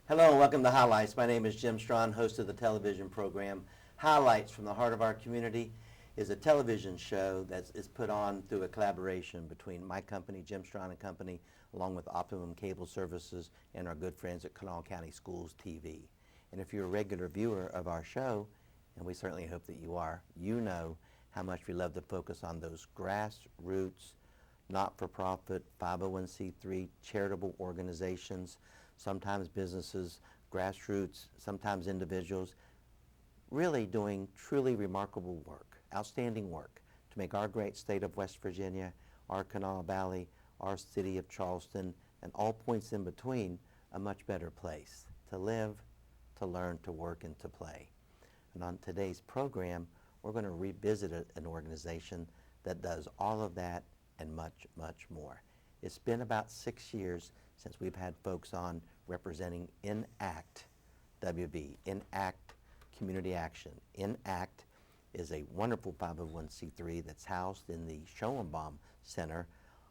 Hello and welcome to Highlights. My name is Jim Strawn, host of the television program. Highlights from the Heart of Our Community is a television show that is put on through a collaboration between my company, Jim Strawn and Company, along with Optimum Cable Services and our good friends at Kanawha County Schools TV. And if you're a regular viewer of our show, and we certainly hope that you are, you know how much we love to focus on those grassroots, not-for-profit, 501c3 charitable organizations, sometimes businesses, grassroots, sometimes individuals, really doing truly remarkable work, outstanding work to make our great state of West Virginia, our Kanawha Valley, our city of Charleston, and all points in between a much better place to live, to learn, to work, and to play. And on today's program, we're going to revisit an organization that does all of that and much, much more. It's been about 6 years since we've had folks on representing EnAct WV, EnAct Community Action. EnAct is a wonderful 501c3 that's housed in the Schoenbaum Center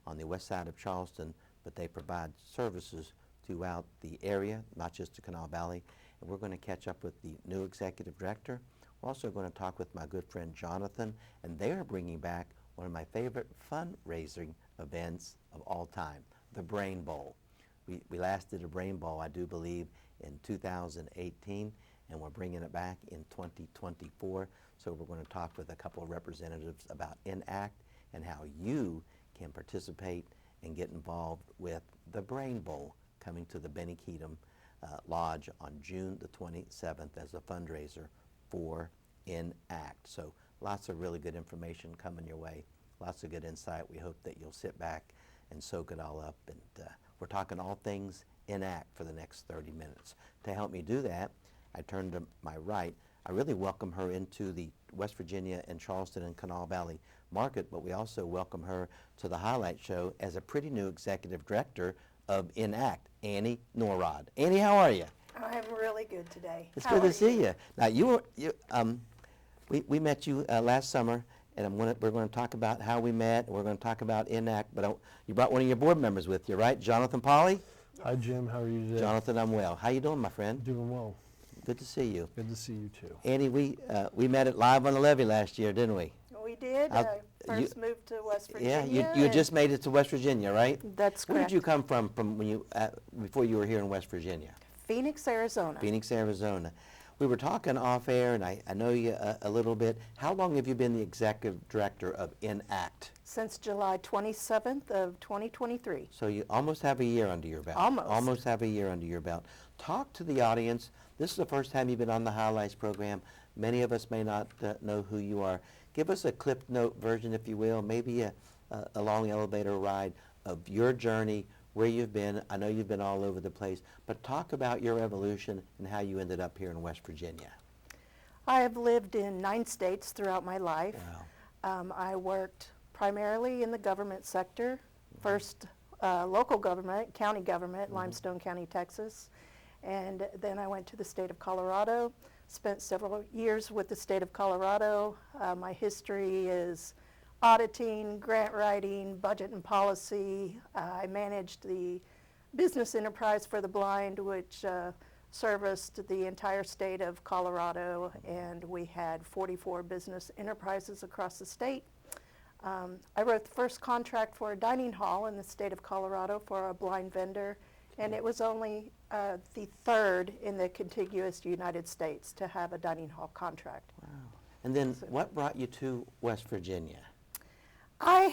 on the west side of Charleston, but they provide services throughout the area, not just the Kanawha Valley. And we're going to catch up with the new executive director. We're also going to talk with my good friend Jonathan, and they're bringing back one of my favorite fundraising events of all time, the Brain Bowl. We last did a Brain Bowl, I do believe, in 2018, and we're bringing it back in 2024. So we're going to talk with a couple of representatives about EnAct and how you can participate and get involved with the Brain Bowl coming to the Benny Keatum Lodge on June the 27th as a fundraiser for EnAct. So lots of really good information coming your way, lots of good insight. We hope that you'll sit back and soak it all up. And we're talking all things EnAct for the next 30 minutes. To help me do that, I turn to my right. I really welcome her into the West Virginia and Charleston and Kanawha Valley market, but we also welcome her to the Highlight Show as a pretty new executive director of EnAct, Annie Norrod. Annie, how are you? I'm really good today. It's good to see you. Now, we met you last summer, and we're going to talk about how we met, and we're going to talk about EnAct, but you brought one of your board members with you, right? Jonathan Pauley? Hi, Jim. How are you today? Jonathan, I'm well. How you doing, my friend? Doing well. Good to see you. Good to see you, too. Annie, we met at Live on the Levee last year, didn't we? We did. First moved to West Virginia. Yeah, you just made it to West Virginia, right? That's correct. Where did you come from when you before you were here in West Virginia? Phoenix, Arizona. Phoenix, Arizona. We were talking off air, and I know you a little bit. How long have you been the executive director of EnAct? Since July 27th of 2023. So you almost have a year under your belt. Almost. Almost have a year under your belt. Talk to the audience. This is the first time you've been on the Highlights program. Many of us may not know who you are. Give us a clip note version, if you will, maybe a long elevator ride of your journey, where you've been. I know you've been all over the place, but talk about your evolution and how you ended up here in West Virginia. I have lived in 9 states throughout my life. Wow. I worked primarily in the government sector, first local government, county government, Limestone County, Texas, and then I went to the state of Colorado, spent several years with the state of Colorado. My history is auditing, grant writing, budget and policy. I managed the business enterprise for the blind, which serviced the entire state of Colorado, and we had 44 business enterprises across the state. I wrote the first contract for a dining hall in the state of Colorado for a blind vendor, and it was only the third in the contiguous United States to have a dining hall contract. Wow. And then what brought you to West Virginia? I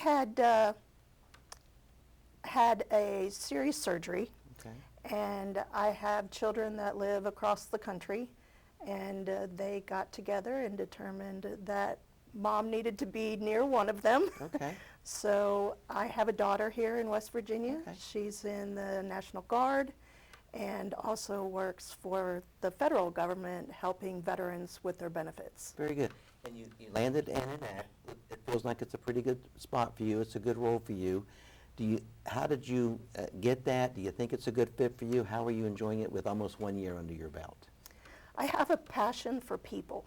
had a serious surgery, and I have children that live across the country, and they got together and determined that Mom needed to be near one of them. Okay. So I have a daughter here in West Virginia. Okay. She's in the National Guard and also works for the federal government helping veterans with their benefits. Very good. And you landed in EnAct. It feels like it's a pretty good spot for you. It's a good role for you. How did you get that? Do you think it's a good fit for you? How are you enjoying it with almost 1 year under your belt? I have a passion for people,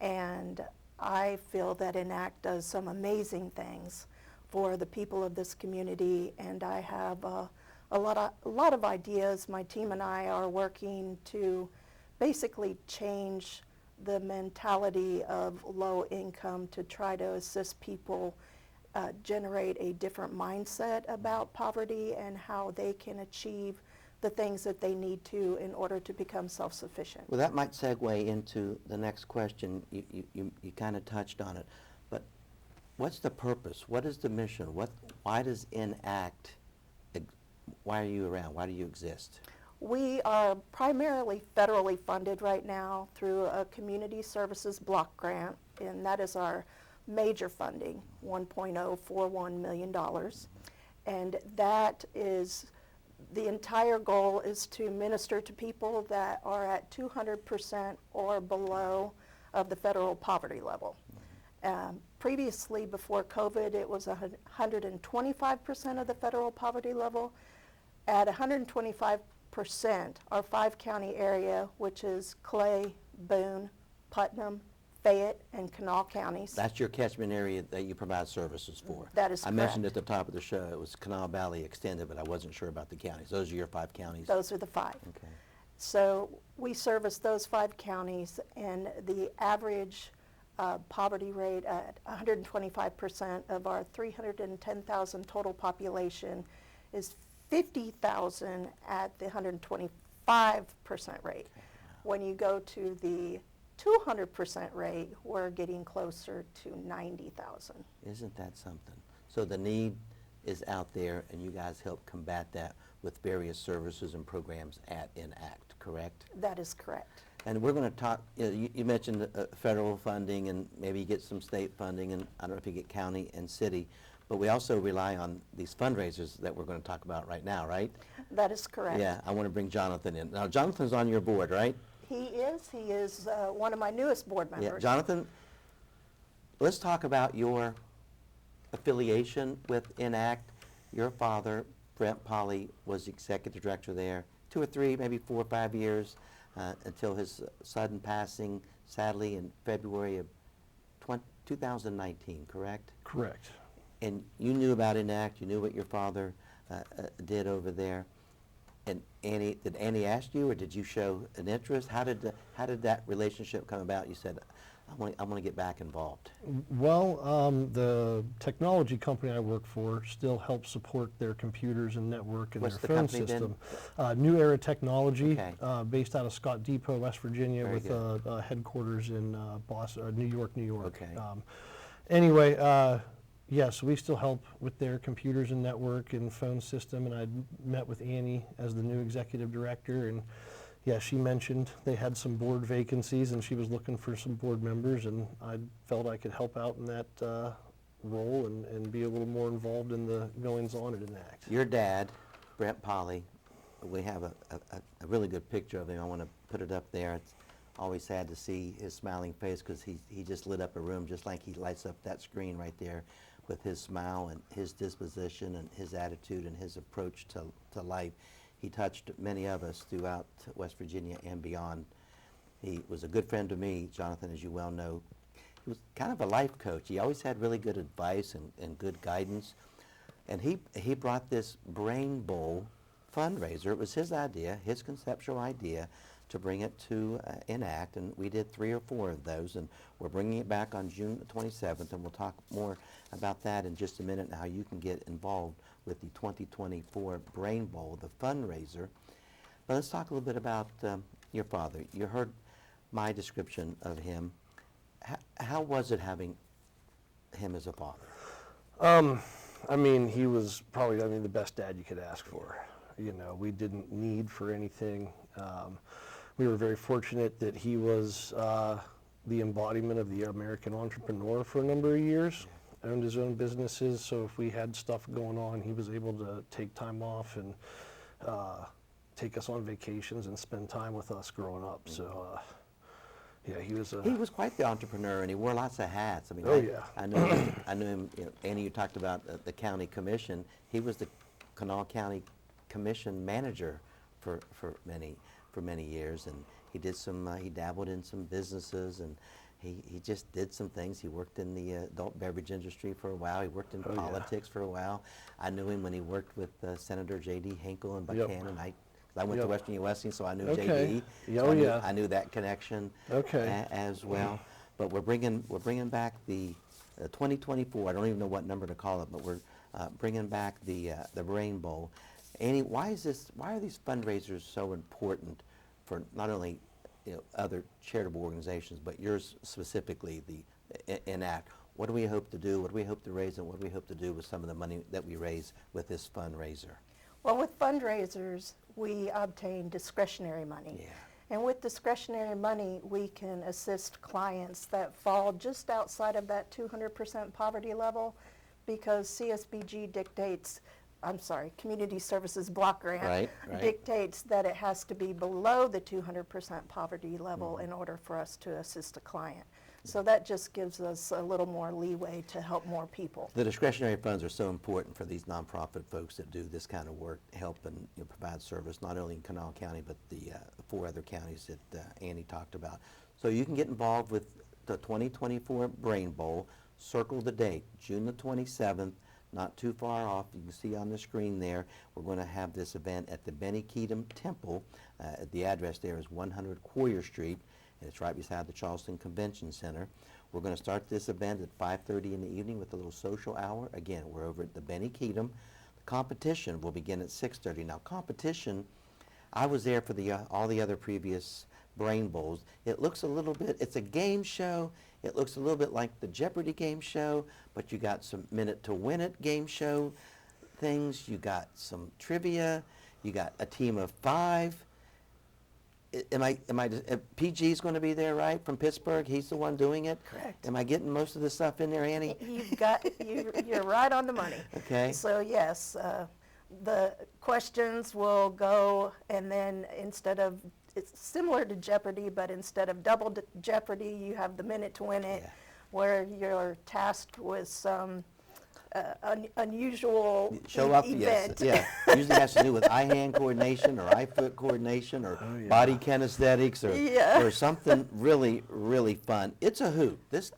and I feel that EnAct does some amazing things for the people of this community, and I have a a lot of ideas. My team and I are working to basically change the mentality of low income to try to assist people generate a different mindset about poverty and how they can achieve the things that they need to in order to become self-sufficient. Well, that might segue into the next question. You kind of touched on it, but what's the purpose? What is the mission? Why does EnAct, why are you around? Why do you exist? We are primarily federally funded right now through a community services block grant, and that is our major funding, $1.041 million. And that is, the entire goal is to minister to people that are at 200% or below of the federal poverty level. Previously, before COVID, it was 125% of the federal poverty level. At 125%, our 5-county area, which is Clay, Boone, Putnam, Fayette, and Kanawha counties. That's your catchment area that you provide services for. That is I mentioned correct. at the top of the show it was Kanawha Valley extended, but I wasn't sure about the counties. Those are your 5 counties? Those are the 5. Okay. So we service those 5 counties, and the average poverty rate at 125% of our 310,000 total population is 50,000 at the 125% rate. When you go to the 200% rate, we're getting closer to 90,000. Isn't that something? So the need is out there, and you guys help combat that with various services and programs at EnAct, correct? That is correct. And we're going to talk, you mentioned federal funding, and maybe you get some state funding, and I don't know if you get county and city, but we also rely on these fundraisers that we're going to talk about right now, right? That is correct. Yeah, I want to bring Jonathan in. Now, Jonathan's on your board, right? He is one of my newest board members. Yeah, Jonathan, let's talk about your affiliation with EnAct. Your father, Brent Pauley, was the executive director there 2 or 3, maybe 4 or 5 years until his sudden passing, sadly, in February of 2019, correct? Correct. And you knew about EnAct, you knew what your father did over there. And Annie, did Annie ask you, or did you show an interest? How did that relationship come about? You said, I want to get back involved. Well, the technology company I work for still helps support their computers and network and What's their the phone company system. New Era Technology, Okay. based out of Scott Depot, West Virginia, Very with good. headquarters in Boston, New York. Okay. Anyway, yes, we still help with their computers and network and phone system, and I met with Annie as the new executive director, and yeah, she mentioned they had some board vacancies and she was looking for some board members, and I felt I could help out in that role and be a little more involved in the goings-on at EnAct. Your dad, Brent Pauley, we have a really good picture of him. I want to put it up there. It's always sad to see his smiling face because he just lit up a room just like he lights up that screen right there with his smile and his disposition and his attitude and his approach to life. He touched many of us throughout West Virginia and beyond. He was a good friend to me, Jonathan, as you well know. He was kind of a life coach. He always had really good advice and good guidance. And he brought this Brain Bowl fundraiser. It was his idea, his conceptual idea, to bring it to EnAct, and we did 3 or 4 of those, and we're bringing it back on June 27th, and we'll talk more about that in just a minute and how you can get involved with the 2024 Brain Bowl, the fundraiser. But let's talk a little bit about your father. You heard my description of him. How was it having him as a father? I mean, he was probably, the best dad you could ask for. You know, we didn't need for anything. We were very fortunate that he was the embodiment of the American entrepreneur for a number of years, owned his own businesses, so if we had stuff going on, he was able to take time off and take us on vacations and spend time with us growing up. So, yeah, he was Quite the entrepreneur, and he wore lots of hats. I mean, yeah. I knew him. You know, Annie, you talked about the county commission. He was the Kanawha County Commission manager for many years, and he did some. He dabbled in some businesses, and he just did some things. He worked in the adult beverage industry for a while. He worked in Oh, yeah. politics for a while. I knew him when he worked with Senator J.D. Hinkle in Yep. Buchanan. I went to Yep. Western Wesleyan, so I knew Okay. J.D. Yeah, So oh, I knew, yeah. I knew that connection Okay. as well. But we're bringing back the 2024. I don't even know what number to call it, but we're bringing back the Brain Bowl. Annie, why are these fundraisers so important for not only other charitable organizations, but yours specifically, the EnAct? What do we hope to do? What do we hope to raise, and what do we hope to do with some of the money that we raise with this fundraiser? Well, with fundraisers, we obtain discretionary money. Yeah. And with discretionary money, we can assist clients that fall just outside of that 200% poverty level, because CSBG dictates, Community Services Block Grant Right. dictates that it has to be below the 200% poverty level in order for us to assist a client. So that just gives us a little more leeway to help more people. The discretionary funds are so important for these nonprofit folks that do this kind of work, help and provide service not only in Kanawha County but the 4 other counties that Annie talked about. So you can get involved with the 2024 Brain Bowl. Circle the date, June the 27th, not too far off. You can see on the screen there. We're going to have this event at the Benny Keatum Temple. The address there is 100 Quarrier Street, and it's right beside the Charleston Convention Center. We're going to start this event at 5:30 in the evening with a little social hour. Again, we're over at the Benny Keatum. The competition will begin at 6:30. Now, competition, I was there for all the other previous Brain Bowls. It looks a little bit, it's a game show. It looks a little bit like the Jeopardy game show, but you got some Minute to Win It game show things. You got some trivia. You got a team of 5. PG's going to be there, right, from Pittsburgh? He's the one doing it? Correct. Am I getting most of the stuff in there, Annie? You're right on the money. Okay. So yes, the questions will go, and then it's similar to Jeopardy, but instead of double Jeopardy, you have the Minute to Win It, Yeah. where you're tasked with some unusual Show up, event. yes, yeah. Usually has to do with eye-hand coordination or eye-foot coordination or Oh, yeah. body kinesthetics or, Yeah. or something really, really fun. It's a hoot. This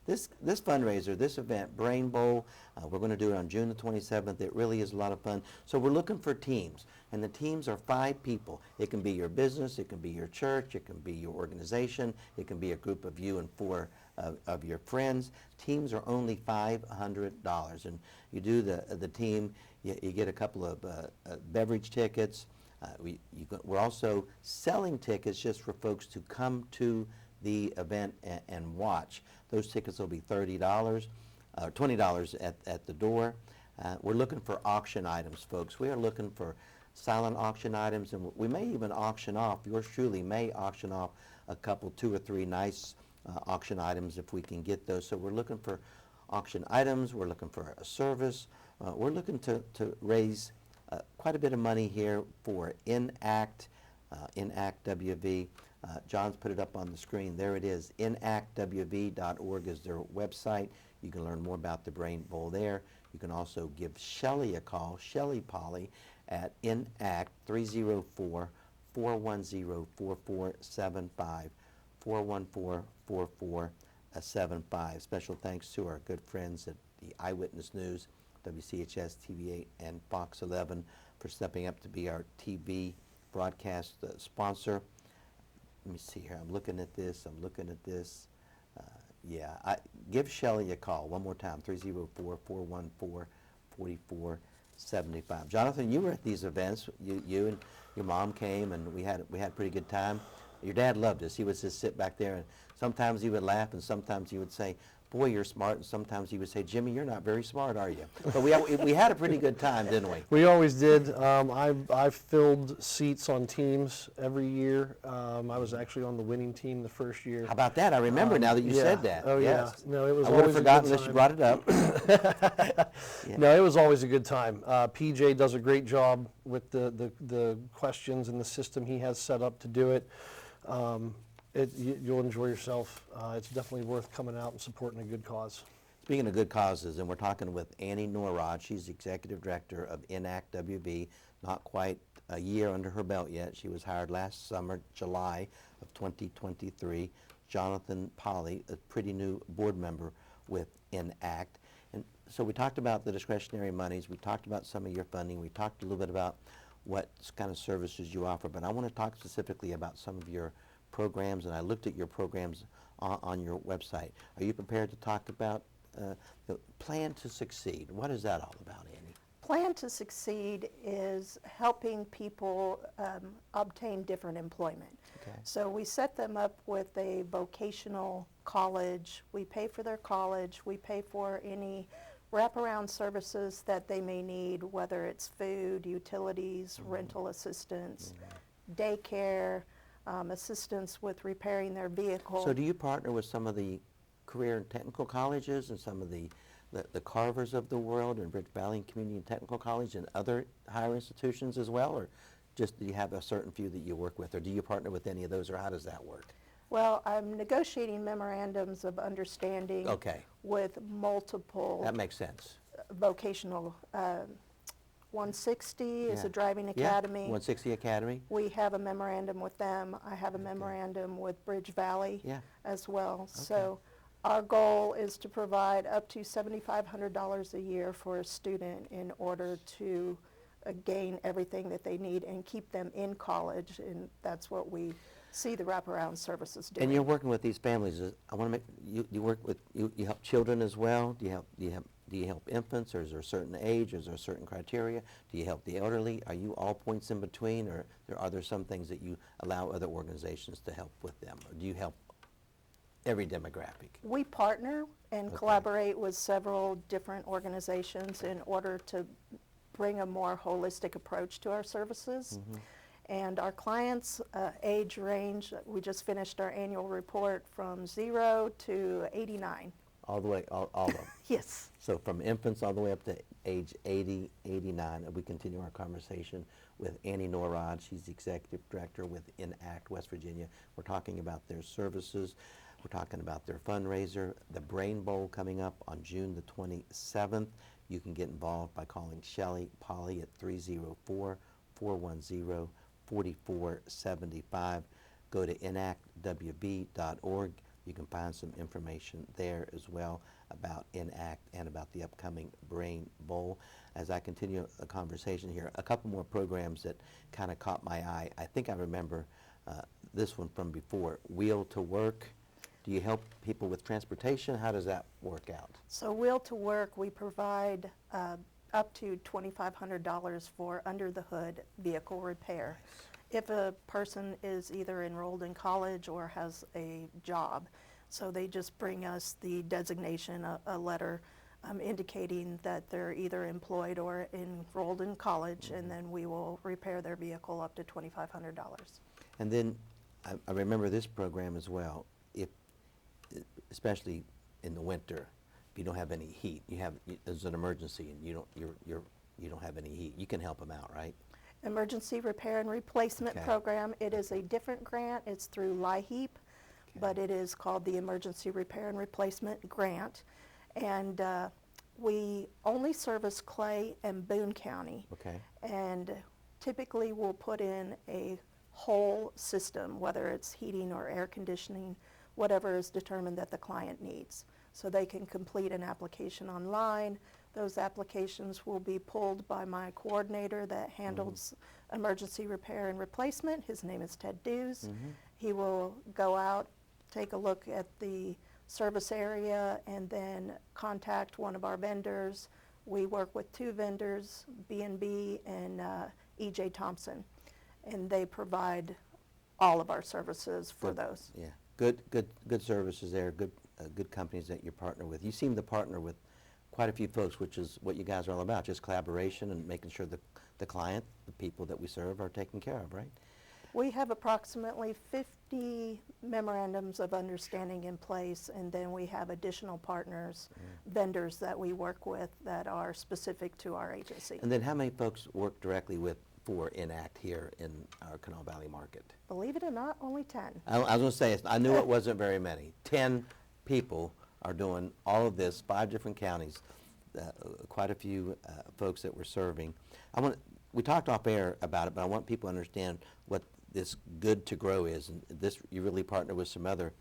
fundraiser, this event, Brain Bowl, we're going to do it on June the 27th. It really is a lot of fun. So we're looking for teams, and the teams are 5 people. It can be your business, it can be your church, it can be your organization, it can be a group of you and 4 of your friends. Teams are only $500, and you do the team, you get a couple of beverage tickets. We're also selling tickets just for folks to come to the event and watch. Those tickets will be $30, $20 at the door. We're looking for auction items, folks. We are looking for silent auction items, and we may even auction off, yours truly may auction off a couple, 2 or 3 nice auction items if we can get those. So we're looking for auction items, we're looking for a service, we're looking to raise quite a bit of money here for EnAct WV. John's put it up on the screen. There it is. EnActWV.org is their website. You can learn more about the Brain Bowl there. You can also give Shelley a call, Shelley Pauley, at EnAct 304-410-4475. 414-4475. Special thanks to our good friends at the Eyewitness News, WCHS TV8 and Fox 11 for stepping up to be our TV broadcast sponsor. Let me see here. I'm looking at this. Give Shelley a call one more time, 304-414-4475. Jonathan, you were at these events. You and your mom came, and we had a pretty good time. Your dad loved us. He would just sit back there, and sometimes he would laugh, and sometimes he would say, "Boy, you're smart," and sometimes he would say, "Jimmy, you're not very smart, are you?" But we had a pretty good time, didn't we? We always did. I've filled seats on teams every year. I was actually on the winning team the first year. How about that? I remember now that you yeah. said that. Oh, yes. yeah. No, it was I would have always a forgotten good unless you time. brought it up. Yeah. No, it was always a good time. PJ does a great job with the questions and the system he has set up to do it. You'll enjoy yourself. It's definitely worth coming out and supporting a good cause. Speaking of good causes, and we're talking with Annie Norrod. She's the executive director of EnAct WV. Not quite a year under her belt yet. She was hired last summer, July of 2023. Jonathan Pauley, a pretty new board member with EnAct. And so we talked about the discretionary monies, we talked about some of your funding, we talked a little bit about what kind of services you offer, but I want to talk specifically about some of your programs, and I looked at your programs on your website. Are you prepared to talk about the Plan to Succeed? What is that all about, Annie? Plan to Succeed is helping people obtain different employment. Okay. So we set them up with a vocational college. We pay for their college. We pay for any wraparound services that they may need, whether it's food, utilities, rental assistance, daycare, assistance with repairing their vehicle. So do you partner with some of the career and technical colleges and some of the Carvers of the world and Bridge Valley Community and Technical College and other higher institutions as well, or just do you have a certain few that you work with, or do you partner with any of those, or how does that work? Well, I'm negotiating memorandums of understanding Okay. with multiple That makes sense. vocational. 160 is Yeah. a driving Yeah, academy. 160 Academy. We have a memorandum with them. I have a memorandum with Bridge Valley Yeah. as well. So our goal is to provide up to $7,500 a year for a student in order to gain everything that they need and keep them in college, and that's what we see the wraparound services doing. And you're working with these families. I want to make you work with you help children as well. Do you help infants, or is there a certain age, or is there a certain criteria? Do you help the elderly? Are you all points in between, or are there some things that you allow other organizations to help with them, or do you help every demographic? We partner and Okay. collaborate with several different organizations in order to bring a more holistic approach to our services. And our clients' age range, we just finished our annual report, from 0 to 89. All the way, all of them. Yes. So from infants all the way up to age 80, 89, and we continue our conversation with Annie Norrod. She's the executive director with EnAct West Virginia. We're talking about their services. We're talking about their fundraiser, the Brain Bowl coming up on June the 27th. You can get involved by calling Shelley Pauley at 304-410-4475. Go to enactwv.org. You can find some information there as well about EnAct and about the upcoming Brain Bowl. As I continue a conversation here, a couple more programs that kind of caught my eye. I think I remember this one from before, Wheel to Work. Do you help people with transportation? How does that work out? So Wheel to Work, we provide up to $2,500 for under-the-hood vehicle repair. If a person is either enrolled in college or has a job. So they just bring us the designation, a letter indicating that they're either employed or enrolled in college, and then we will repair their vehicle up to $2,500. And then I remember this program as well. If, especially in the winter, if you don't have any heat, there's an emergency and you don't have any heat, you can help them out, right? Emergency Repair and Replacement Okay. Program. It is a different grant. It's through LIHEAP, but it is called the Emergency Repair and Replacement Grant. And we only service Clay and Boone County. Okay. And typically we'll put in a whole system, whether it's heating or air conditioning, whatever is determined that the client needs. So they can complete an application online. Those applications will be pulled by my coordinator that handles emergency repair and replacement. His name is Ted Dews. He will go out, take a look at the service area, and then contact one of our vendors. We work with two vendors, B&B and E.J. Thompson, and they provide all of our services for those. Yeah, good services there, good companies that you partner with. You seem to partner with quite a few folks, which is what you guys are all about, just collaboration and making sure the client, the people that we serve, are taken care of, right? We have approximately 50 memorandums of understanding in place, and then we have additional partners, vendors that we work with that are specific to our agency. And then how many folks work directly for EnAct here in our Canal Valley market? Believe it or not, only 10. I was going to say, I knew it wasn't very many. 10 people are doing all of this, 5 different counties, quite a few folks that we're serving. We talked off air about it, but I want people to understand what this Good to Grow is. And this, you really partner with some other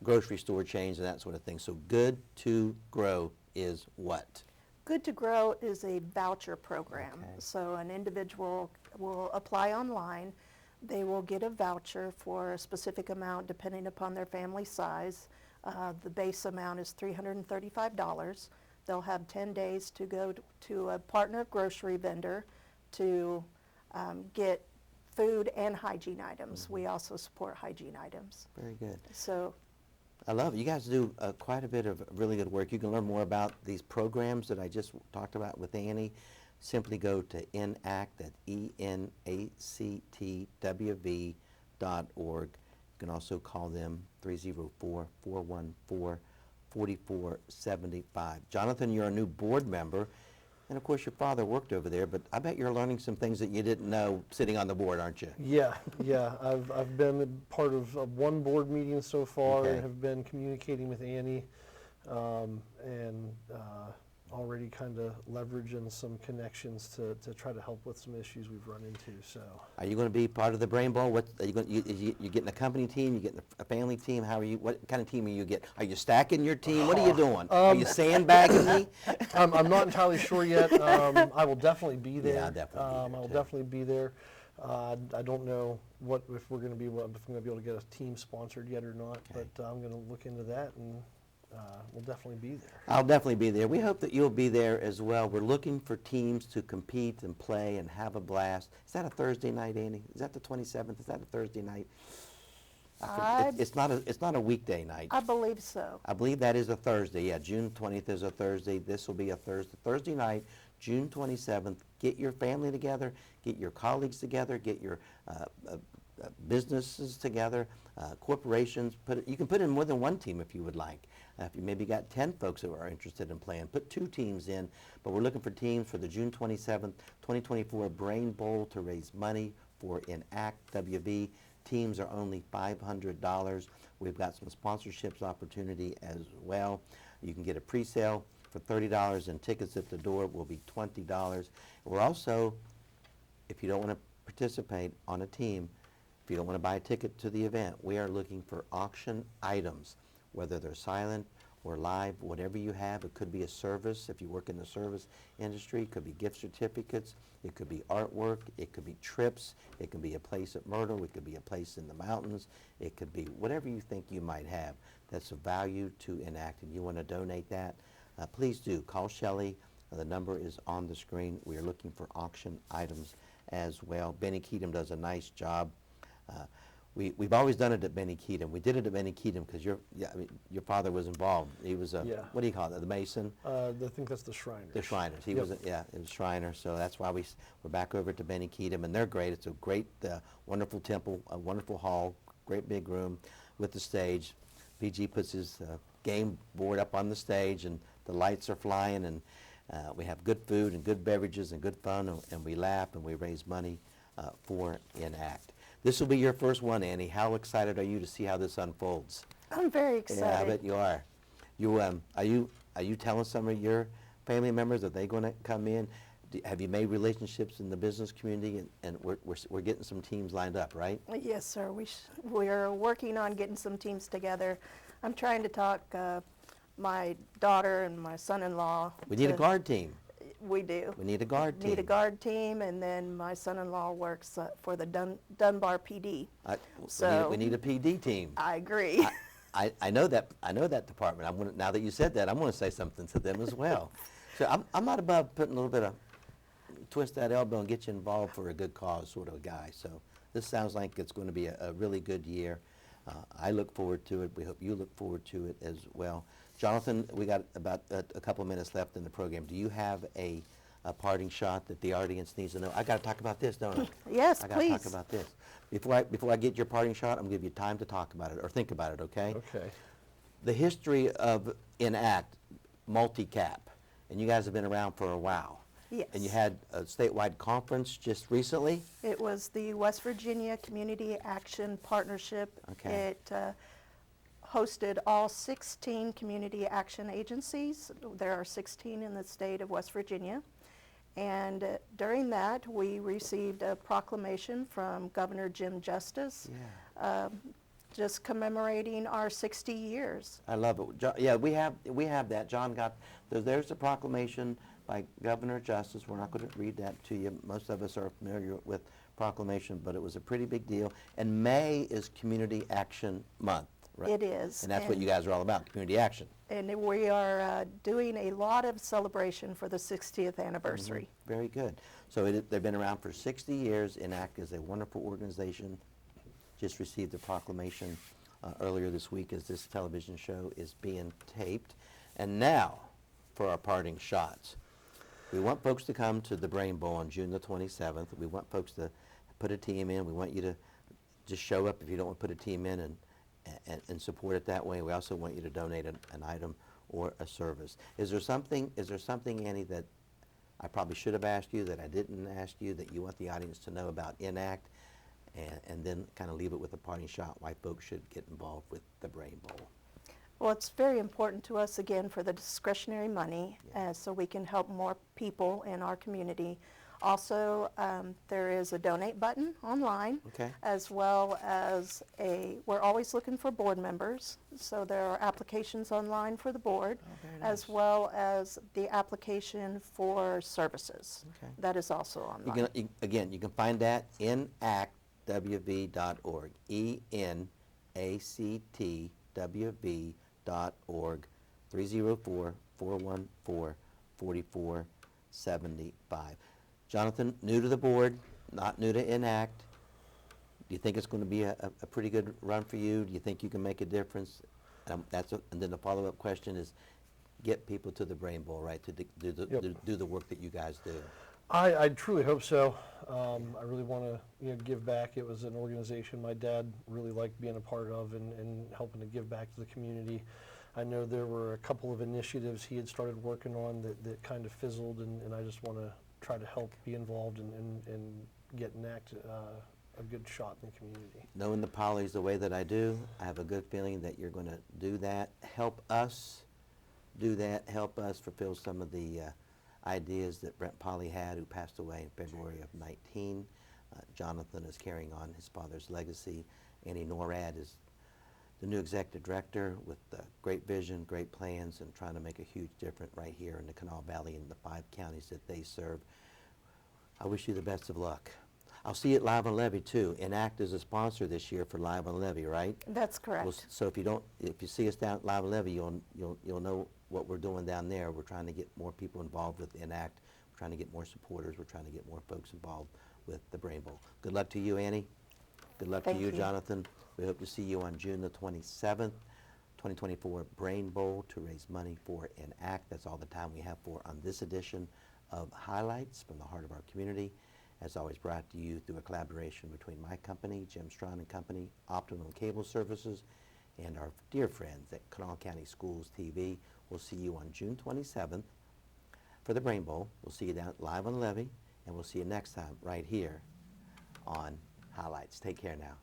grocery store chains and that sort of thing. So Good to Grow is what? Good to Grow is a voucher program. Okay. So an individual will apply online. They will get a voucher for a specific amount depending upon their family size. The base amount is $335. They'll have 10 days to go to a partner grocery vendor to get food and hygiene items. We also support hygiene items. Very good. So I love it. You guys do quite a bit of really good work. You can learn more about these programs that I just talked about with Annie. Simply go to EnAct, that's EnActWV.org. You can also call them 304-414-4475. Jonathan, you're a new board member, and of course your father worked over there, but I bet you're learning some things that you didn't know sitting on the board, aren't you? Yeah. I've been a part of one board meeting so far, Okay. and have been communicating with Annie, and already kind of leveraging some connections to try to help with some issues we've run into. So Are you going to be part of the Brain Bowl? What are you going? You getting a company team? You getting a family team? How are you? What kind of team are you getting? Are you stacking your team? What are you doing? Are you sandbagging me? I'm not entirely sure yet. I will definitely be there. Yeah, I'll definitely be there, I will too. definitely be there. I don't know if we're going to be if I'm going to be able to get a team sponsored yet or not, Okay. but I'm going to look into that, and we'll definitely be there. I'll definitely be there. We hope that you'll be there as well. We're looking for teams to compete and play and have a blast. Is that a Thursday night, Annie? Is that the 27th? Is that a Thursday night? It's not a weekday night. I believe so. I believe that is a Thursday. Yeah, June 20th is a Thursday. This will be a Thursday night, June 27th. Get your family together, get your colleagues together, get your businesses together, corporations. You can put in more than one team if you would like. If you maybe got 10 folks who are interested in playing, put 2 teams in. But we're looking for teams for the June 27th, 2024 Brain Bowl to raise money for EnAct WV. Teams are only $500. We've got some sponsorships opportunity as well. You can get a pre-sale for $30, and tickets at the door will be $20. We're also, if you don't want to participate on a team, if you don't want to buy a ticket to the event, we are looking for auction items, whether they're silent or live, whatever you have. It could be a service if you work in the service industry. It could be gift certificates. It could be artwork. It could be trips. It could be a place at Myrtle. It could be a place in the mountains. It could be whatever you think you might have that's of value to EnAct, and you want to donate that, please do. Call Shelley. The number is on the screen. We are looking for auction items as well. Benny Keatum does a nice job. We've always done it at Benny Keatum. We did it at Benny Keatum because your father was involved. He was Yeah. what do you call it? The mason? I think that's the Shriners. The Shriners. He Yep. was it was Shriner. So that's why we're back over to Benny Keatum, and they're great. It's a great, wonderful temple, a wonderful hall, great big room with the stage. PG puts his game board up on the stage, and the lights are flying, and we have good food and good beverages and good fun, and we laugh and we raise money for EnAct. This will be your first one, Annie. How excited are you to see how this unfolds? I'm very excited. Yeah, I bet you are. Are you telling some of your family members that they're going to come in? Have you made relationships in the business community, and we're getting some teams lined up, right? Yes, sir. We are working on getting some teams together. I'm trying to talk my daughter and my son-in-law. We need a guard team. We do. We need a guard team. Need a guard team, and then my son-in-law works for the Dunbar PD. So we need a PD team. I agree. I know that department. Now that you said that, I'm going to say something to them as well. So I'm not above putting a little bit of twist that elbow and get you involved for a good cause sort of a guy. So this sounds like it's going to be a really good year. I look forward to it. We hope you look forward to it as well. Jonathan, we got about a couple of minutes left in the program. Do you have a parting shot that the audience needs to know? I got to talk about this, don't I? Yes, I got to talk please. about this. Before I get your parting shot, I'm going to give you time to talk about it or think about it, okay? Okay. The history of EnAct, multi-cap, and you guys have been around for a while. Yes. And you had a statewide conference just recently? It was the West Virginia Community Action Partnership. Okay. It hosted all 16 community action agencies. There are 16 in the state of West Virginia. And during that, we received a proclamation from Governor Jim Justice just commemorating our 60 years. I love it. Yeah, we have that. John got, there's a proclamation by Governor Justice. We're not going to read that to you. Most of us are familiar with proclamation, but it was a pretty big deal. And May is Community Action Month, right? It is. And that's what you guys are all about, community action. And we are doing a lot of celebration for the 60th anniversary. Very good. So they've been around for 60 years. EnAct is a wonderful organization. Just received a proclamation earlier this week as this television show is being taped. And now for our parting shots. We want folks to come to the Brain Bowl on June the 27th. We want folks to put a team in. We want you to just show up if you don't want to put a team in and support it that way. We also want you to donate an item or a service. Is there something, Annie, that I probably should have asked you that I didn't ask you that you want the audience to know about EnAct? And then kind of leave it with a parting shot why folks should get involved with the Brain Bowl. Well, it's very important to us, again, for the discretionary money, so we can help more people in our community. Also, there is a donate button online, as well as we're always looking for board members, so there are applications online for the board, as well as the application for services. That is also online. You can find that EnAct WV.org, EnActWV.org, 304-414-4475. Jonathan, new to the board, not new to EnAct. Do you think it's going to be a pretty good run for you? Do you think you can make a difference? And then the follow-up question is, get people to the Brain Bowl, right, to do the work that you guys do. I truly hope so. I really want to give back. It was an organization my dad really liked being a part of and helping to give back to the community. I know there were a couple of initiatives he had started working on that kind of fizzled, and I just want to try to help be involved and get EnAct a good shot in the community. Knowing the Pauleys the way that I do, I have a good feeling that you're going to do that. Help us do that. Help us fulfill some of the ideas that Brent Pauley had, who passed away in February of 19. Jonathan is carrying on his father's legacy. Annie Norrod is the new executive director with great vision, great plans, and trying to make a huge difference right here in the Kanawha Valley and the 5 counties that they serve. I wish you the best of luck. I'll see you at Live on Levy too. EnAct is a sponsor this year for Live on Levy, right? That's correct. Well, so if you see us down at Live on Levy, you'll know what we're doing down there. We're trying to get more people involved with EnAct. We're trying to get more supporters. We're trying to get more folks involved with the Brain Bowl. Good luck to you, Annie. Good luck to you, Jonathan. We hope to see you on June the 27th, 2024 Brain Bowl to raise money for EnAct. That's all the time we have for on this edition of Highlights from the Heart of Our Community. As always, brought to you through a collaboration between my company, Jim Strawn and Company, Optimum Cable Services, and our dear friends at Kanawha County Schools TV. We'll see you on June 27th for the Brain Bowl. We'll see you down Live on Levy, and we'll see you next time right here on Highlights. Take care now.